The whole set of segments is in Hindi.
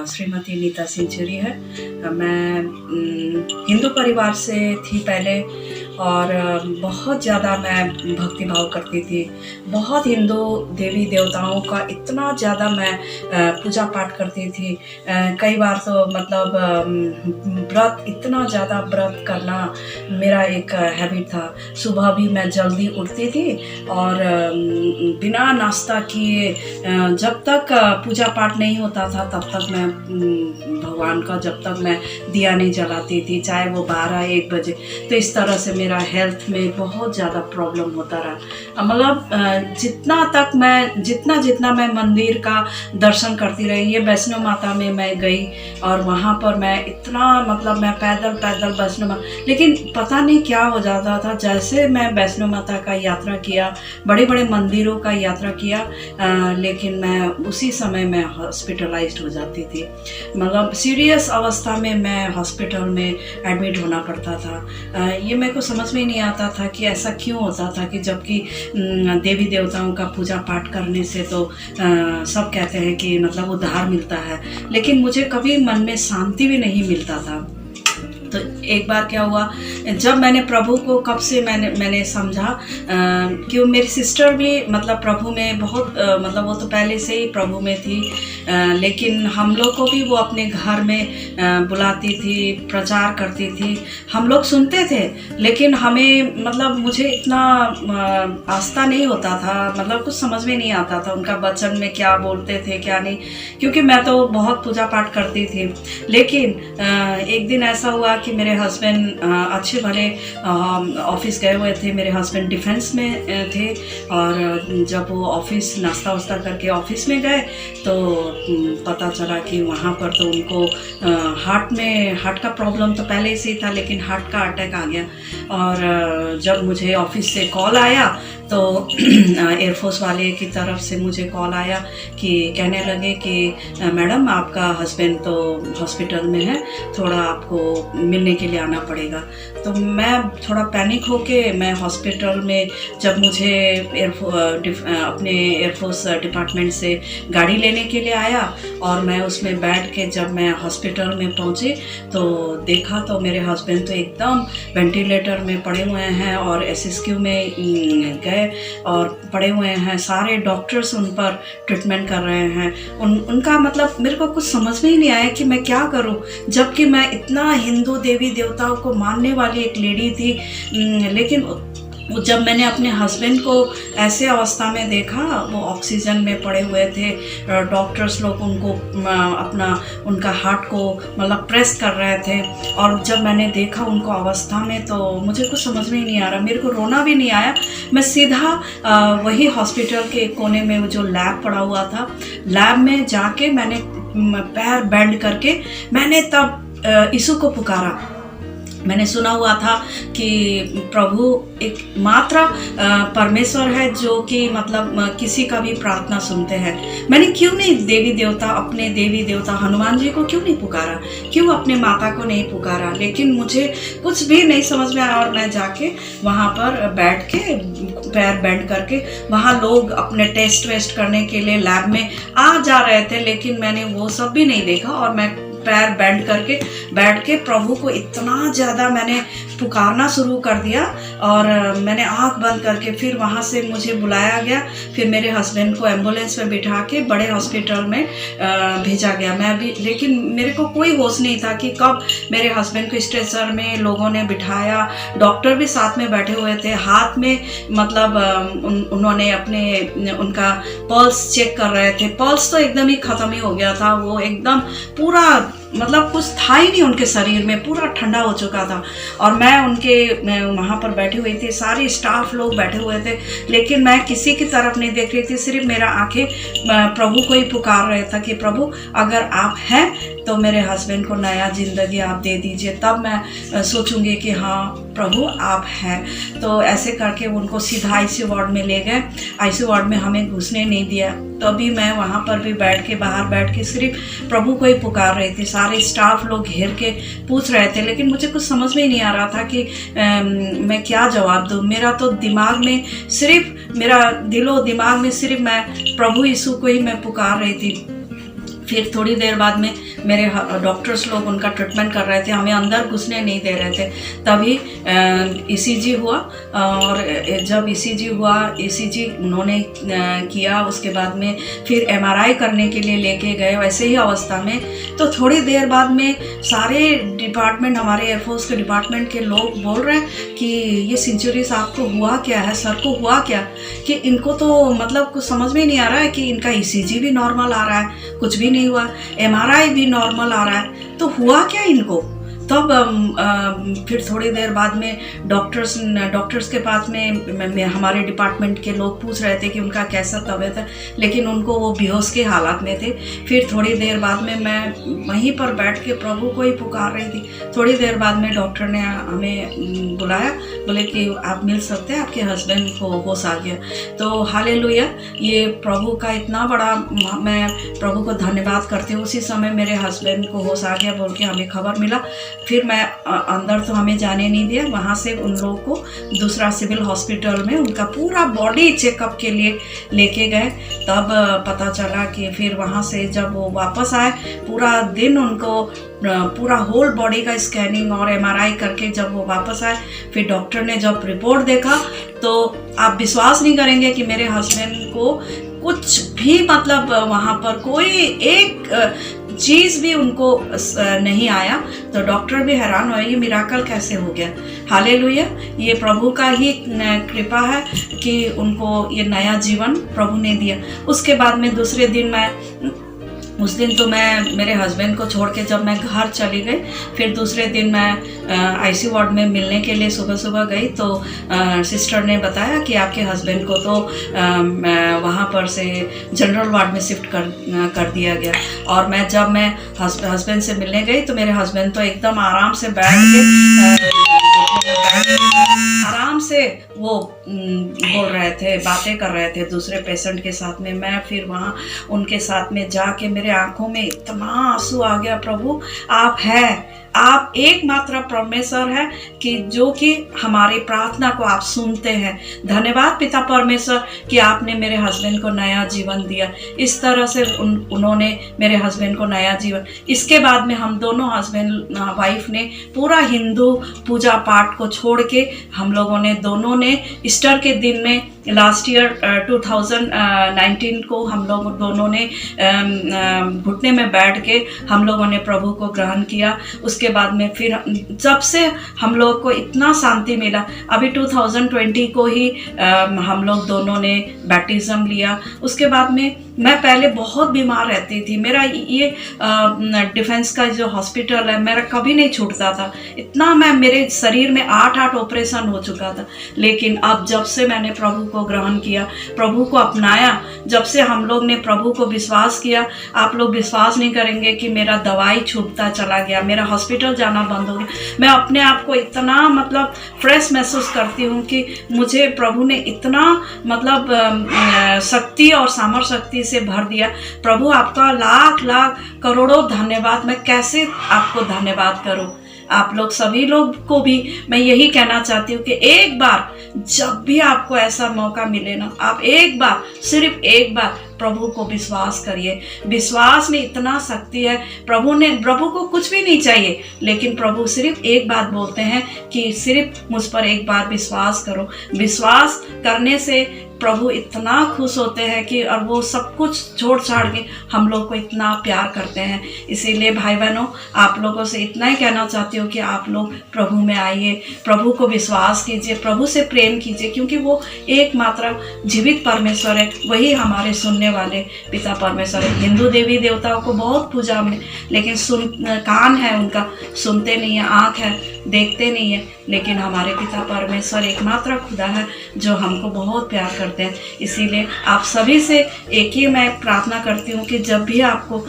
श्रीमती नीता सेंचुरी है। मैं हिंदू परिवार से थी पहले और बहुत ज़्यादा मैं भक्ति भाव करती थी। बहुत हिंदू देवी देवताओं का इतना ज़्यादा मैं पूजा पाठ करती थी। कई बार तो मतलब व्रत, इतना ज़्यादा व्रत करना मेरा एक हैबिट था। सुबह भी मैं जल्दी उठती थी और बिना नाश्ता किए जब तक पूजा पाठ नहीं होता था तब तक मैं भगवान का जब तक मैं दिया नहीं जलाती थी, चाहे वो 12-1 बजे। तो इस तरह से मेरा हेल्थ में बहुत ज़्यादा प्रॉब्लम होता रहा। मतलब जितना मैं मंदिर का दर्शन करती रही। ये वैष्णो माता में मैं गई और वहाँ पर मैं इतना मतलब मैं पैदल वैष्णो माता, लेकिन पता नहीं क्या हो जाता था। जैसे मैं वैष्णो माता का यात्रा किया, बड़े बड़े मंदिरों का यात्रा किया, लेकिन मैं उसी समय मैं हॉस्पिटलाइज्ड हो जाती थी। मतलब सीरियस अवस्था में मैं हॉस्पिटल में एडमिट होना पड़ता था। ये मेरे को समझ में नहीं आता था कि ऐसा क्यों होता था, कि जबकि देवी देवताओं का पूजा पाठ करने से तो सब कहते हैं कि मतलब उद्धार मिलता है, लेकिन मुझे कभी मन में शांति भी नहीं मिलता था। तो एक बार क्या हुआ, जब मैंने प्रभु को कब से मैंने समझा कि मेरी सिस्टर भी मतलब प्रभु में बहुत मतलब वो तो पहले से ही प्रभु में थी, लेकिन हम लोग को भी वो अपने घर में बुलाती थी, प्रचार करती थी। हम लोग सुनते थे, लेकिन हमें मतलब मुझे इतना आस्था नहीं होता था, मतलब कुछ समझ में नहीं आता था उनका वचन में क्या बोलते थे क्या नहीं, क्योंकि मैं तो बहुत पूजा पाठ करती थी। लेकिन एक दिन ऐसा हुआ कि मेरे हस्बैंड अच्छे भले ऑफिस गए हुए थे। मेरे हस्बैंड डिफेंस में थे और जब वो ऑफिस नाश्ता वास्ता करके ऑफिस में गए तो पता चला कि वहाँ पर तो उनको हार्ट का प्रॉब्लम तो पहले से ही था, लेकिन हार्ट का अटैक आ गया। और जब मुझे ऑफिस से कॉल आया तो एयरफोर्स वाले की तरफ से मुझे कॉल आया कि कहने लगे कि मैडम आपका हस्बैंड तो हॉस्पिटल में है, थोड़ा आपको मिलने के लिए आना पड़ेगा। तो मैं थोड़ा पैनिक होके मैं हॉस्पिटल में, जब मुझे अपने एयरफोर्स डिपार्टमेंट से गाड़ी लेने के लिए आया और मैं उसमें बैठ के जब मैं हॉस्पिटल में पहुंची तो देखा तो मेरे हस्बैंड तो एकदम वेंटिलेटर में पड़े हुए हैं और SSQ में गए और पड़े हुए हैं। सारे डॉक्टर्स उन पर ट्रीटमेंट कर रहे हैं। उनका मतलब मेरे को कुछ समझ में ही नहीं आया कि मैं क्या करूं, जबकि मैं इतना हिंदू देवी देवताओं को मानने वाली एक लेडी थी। लेकिन जब मैंने अपने हस्बैंड को ऐसे अवस्था में देखा, वो ऑक्सीजन में पड़े हुए थे, डॉक्टर्स लोग उनको उनका हार्ट को मतलब प्रेस कर रहे थे, और जब मैंने देखा उनको अवस्था में तो मुझे कुछ समझ में ही नहीं आ रहा। मेरे को रोना भी नहीं आया। मैं सीधा वही हॉस्पिटल के कोने में जो लैब पड़ा हुआ था, लैब में जाके मैंने पैर बेंड करके मैंने तब यीशु को पुकारा। मैंने सुना हुआ था कि प्रभु एक मात्र परमेश्वर है जो कि मतलब किसी का भी प्रार्थना सुनते हैं। मैंने क्यों नहीं अपने देवी देवता हनुमान जी को क्यों नहीं पुकारा, क्यों अपने माता को नहीं पुकारा, लेकिन मुझे कुछ भी नहीं समझ में आया। और मैं जाके वहाँ पर बैठ के पैर बेंड करके, वहाँ लोग अपने टेस्ट वेस्ट करने के लिए लैब में आ जा रहे थे, लेकिन मैंने वो सब भी नहीं देखा और मैं पैर बेंड करके बैठ के प्रभु को इतना ज़्यादा मैंने पुकारना शुरू कर दिया। और मैंने आंख बंद करके फिर वहाँ से मुझे बुलाया गया। फिर मेरे हस्बैंड को एम्बुलेंस में बिठा के बड़े हॉस्पिटल में भेजा गया। मैं भी, लेकिन मेरे को कोई होश नहीं था कि कब मेरे हस्बैंड को स्ट्रेचर में लोगों ने बिठाया। डॉक्टर भी साथ में बैठे हुए थे, हाथ में मतलब उन्होंने उनका पल्स चेक कर रहे थे। पल्स तो एकदम ही ख़त्म ही हो गया था, वो एकदम पूरा मतलब कुछ था ही नहीं उनके शरीर में, पूरा ठंडा हो चुका था। और मैं वहाँ पर बैठी हुई थी, सारे स्टाफ लोग बैठे हुए थे, लेकिन मैं किसी की तरफ नहीं देख रही थी। सिर्फ मेरा आंखें प्रभु को ही पुकार रहे था कि प्रभु अगर आप हैं तो मेरे हस्बैंड को नया ज़िंदगी आप दे दीजिए, तब मैं सोचूंगी कि हाँ प्रभु आप हैं। तो ऐसे करके उनको सीधा ICU वार्ड में ले गए। ICU वार्ड में हमें घुसने नहीं दिया। तभी मैं वहाँ पर भी बाहर बैठ के सिर्फ प्रभु को ही पुकार रही थी। सारे स्टाफ लोग घेर के पूछ रहे थे, लेकिन मुझे कुछ समझ में ही नहीं आ रहा था कि मैं क्या जवाब दूँ। मेरा तो दिमाग में सिर्फ, मेरा दिलो दिमाग में सिर्फ मैं प्रभु यीशु को ही मैं पुकार रही थी। फिर थोड़ी देर बाद में मेरे डॉक्टर्स लोग उनका ट्रीटमेंट कर रहे थे, हमें अंदर घुसने नहीं दे रहे थे। तभी ईसीजी हुआ, और जब ईसीजी हुआ, ईसीजी उन्होंने किया, उसके बाद में फिर एमआरआई करने के लिए लेके गए वैसे ही अवस्था में। तो थोड़ी देर बाद में सारे डिपार्टमेंट, हमारे एयरफोर्स के डिपार्टमेंट के लोग बोल रहे हैं कि ये सेंचुरी साहब को हुआ क्या है, सर को हुआ क्या, कि इनको तो मतलब कुछ समझ में नहीं आ रहा है कि इनका ईसीजी भी नॉर्मल आ रहा है, कुछ भी नहीं हुआ, एमआरआई भी नॉर्मल आ रहा है, तो हुआ क्या इनको। तब फिर थोड़ी देर बाद में डॉक्टर्स के पास में हमारे डिपार्टमेंट के लोग पूछ रहे थे कि उनका कैसा तबीयत है, लेकिन उनको वो बेहोश के हालात में थे। फिर थोड़ी देर बाद में मैं वहीं पर बैठ के प्रभु को ही पुकार रही थी। थोड़ी देर बाद में डॉक्टर ने हमें बुलाया, बोले कि आप मिल सकते हैं, आपके हस्बैंड को होश आ गया। तो हालेलुया, ये प्रभु का इतना बड़ा, मैं प्रभु को धन्यवाद करती हूँ। उसी समय मेरे हस्बैंड को होश आ गया बोल के हमें खबर मिला। फिर मैं अंदर तो हमें जाने नहीं दिया, वहाँ से उन लोगों को दूसरा सिविल हॉस्पिटल में उनका पूरा बॉडी चेकअप के लिए लेके गए। तब पता चला कि फिर वहाँ से जब वो वापस आए, पूरा दिन उनको पूरा होल बॉडी का स्कैनिंग और एमआरआई करके जब वो वापस आए, फिर डॉक्टर ने जब रिपोर्ट देखा तो आप विश्वास नहीं करेंगे कि मेरे हस्बैंड को कुछ भी मतलब वहाँ पर कोई एक चीज़ भी उनको नहीं आया। तो डॉक्टर भी हैरान हुआ, ये मिराकल कैसे हो गया। हालेलुया, ये प्रभु का ही कृपा है कि उनको ये नया जीवन प्रभु ने दिया। उसके बाद में दूसरे दिन उस दिन तो मैं मेरे हस्बैंड को छोड़ के जब मैं घर चली गई, फिर दूसरे दिन मैं आईसीयू वार्ड में मिलने के लिए सुबह सुबह गई। तो सिस्टर ने बताया कि आपके हस्बैंड को तो वहाँ पर से जनरल वार्ड में शिफ्ट कर दिया गया। और जब मैं हस्बैंड से मिलने गई तो मेरे हस्बैंड तो एकदम आराम से बैठ के आराम से वो बोल रहे थे, बातें कर रहे थे दूसरे पेशेंट के साथ में। मैं फिर वहाँ उनके साथ में जाके मेरे आंखों में इतना आंसू आ गया। प्रभु आप हैं, आप एकमात्र परमेश्वर है कि जो कि हमारी प्रार्थना को आप सुनते हैं। धन्यवाद पिता परमेश्वर कि आपने मेरे हस्बैंड को नया जीवन दिया। इस तरह से उन्होंने मेरे हस्बैंड को नया जीवन। इसके बाद में हम दोनों हस्बैंड वाइफ ने पूरा हिंदू पूजा पाठ को छोड़ के हम लोगों ने दोनों ने ईस्टर के दिन में लास्ट ईयर 2019 को हम लोग दोनों ने घुटने में बैठ के हम लोगों ने प्रभु को ग्रहण किया। उसके बाद में फिर जब से हम लोग को इतना शांति मिला। अभी 2020 को ही हम लोग दोनों ने बैप्टिज्म लिया। उसके बाद में मैं पहले बहुत बीमार रहती थी। मेरा ये डिफेंस का जो हॉस्पिटल है मेरा कभी नहीं छूटता था। इतना मेरे शरीर में 8 ऑपरेशन हो चुका था। लेकिन अब जब से मैंने प्रभु को ग्रहण किया, प्रभु को अपनाया, जब से हम लोग ने प्रभु को विश्वास किया, आप लोग विश्वास नहीं करेंगे कि मेरा दवाई छूटता चला गया, मेरा हॉस्पिटल जाना बंद हो गया। मैं अपने आप को इतना मतलब फ्रेश महसूस करती हूँ कि मुझे प्रभु ने इतना मतलब शक्ति और सामर्थ्य शक्ति से भर दिया। प्रभु आपका लाख लाख करोड़ों धन्यवाद। मैं कैसे आपको धन्यवाद करूं। आप लोग सभी लोग को भी मैं यही कहना चाहती हूँ कि एक बार जब भी आपको ऐसा मौका मिले ना, आप एक बार, सिर्फ एक बार प्रभु को विश्वास करिए। विश्वास में इतना शक्ति है। प्रभु को कुछ भी नहीं चाहिए, लेकिन प्रभु सिर्फ एक बात बोलते हैं कि सिर्फ मुझ पर एक बार विश्वास करो। विश्वास करने से प्रभु इतना खुश होते हैं कि और वो सब कुछ छोड़ छाड़ के हम लोग को इतना प्यार करते हैं। इसीलिए भाई बहनों, आप लोगों से इतना ही कहना चाहती हूँ कि आप लोग प्रभु में आइए, प्रभु को विश्वास कीजिए, प्रभु से प्रेम कीजिए, क्योंकि वो एकमात्र जीवित परमेश्वर है। वही हमारे सुनने वाले पिता परमेश्वर है। हिंदू देवी देवताओं को बहुत पूजा में, लेकिन कान है उनका, सुनते नहीं है, आँख है, देखते नहीं है, लेकिन हमारे पिता परमेश्वर एकमात्र खुदा है जो हमको बहुत प्यार करते हैं। इसीलिए आप सभी से एक ही मैं प्रार्थना करती हूँ कि जब भी आपको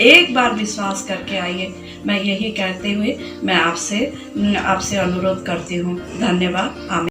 एक बार विश्वास करके आइए। मैं यही कहते हुए मैं आपसे अनुरोध करती हूँ। धन्यवाद। आमीन।